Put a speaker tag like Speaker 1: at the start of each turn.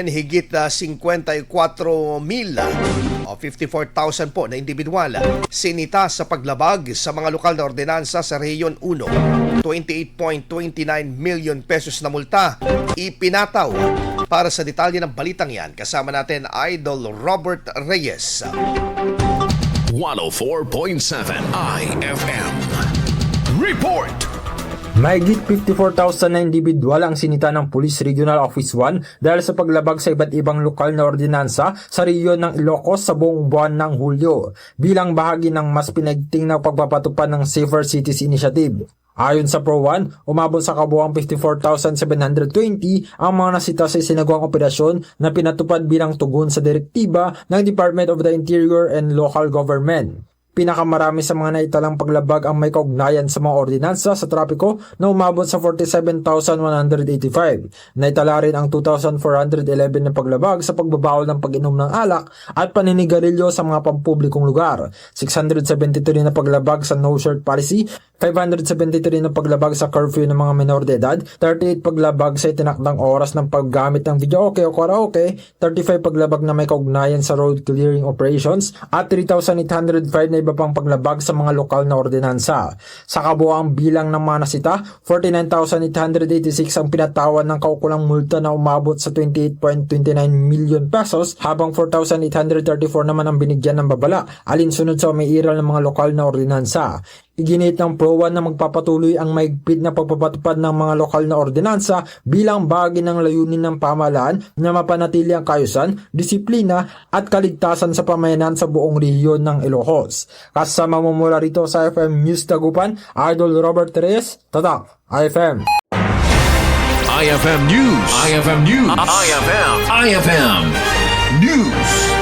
Speaker 1: Higit 54,000 o 54,000 po na individual sinita sa paglabag sa mga lokal na ordinansa sa Rehiyon 1. 28.29 million pesos na multa ipinataw. Para sa detalye ng balitang yan, kasama natin Idol Robert Reyes.
Speaker 2: 104.7 IFM Report.
Speaker 3: Mahigit 54,000 na individual ang sinita ng Police Regional Office 1 dahil sa paglabag sa iba't ibang lokal na ordinansa sa rehiyon ng Ilocos sa buong buwan ng Hulyo bilang bahagi ng mas pinagting na pagpapatupad ng Safer Cities Initiative. Ayon sa Pro1, umabot sa kabuuang 54,720 ang mga nasita sa isinagawang operasyon na pinatupad bilang tugon sa direktiba ng Department of the Interior and Local Government. Pinakamarami sa mga naitalang paglabag ang may kaugnayan sa mga ordinansa sa trapiko na umabot sa 47,185. Naitala rin ang 2,411 na paglabag sa pagbabawal ng pag-inom ng alak at paninigarilyo sa mga pampublikong lugar. 673 na paglabag sa no-shirt policy, 573 na paglabag sa curfew ng mga menor de edad, 38 paglabag sa itinakdang oras ng paggamit ng videoke o karaoke, 35 paglabag na may kaugnayan sa road clearing operations, at 3,805 na iba pang paglabag sa mga lokal na ordinansa. Sa kabuuang bilang ng mga nasita, 49,886 ang pinatawan ng kaukulang multa na umabot sa 28.29 million pesos habang 4,834 naman ang binigyan ng babala alinsunod sa umiiral ng mga lokal na ordinansa. Iginit ng Pro1 na magpapatuloy ang maigpit na pagpapatupad ng mga lokal na ordinansa bilang bahagi ng layunin ng pamahalaan na mapanatili ang kaayusan, disiplina at kaligtasan sa pamayanan sa buong rehiyon ng Ilocos. Kasama mo mula rito sa IFM News Dagupan, Idol Robert Reyes, Tatak, IFM.
Speaker 2: IFM News. IFM News. IFM News.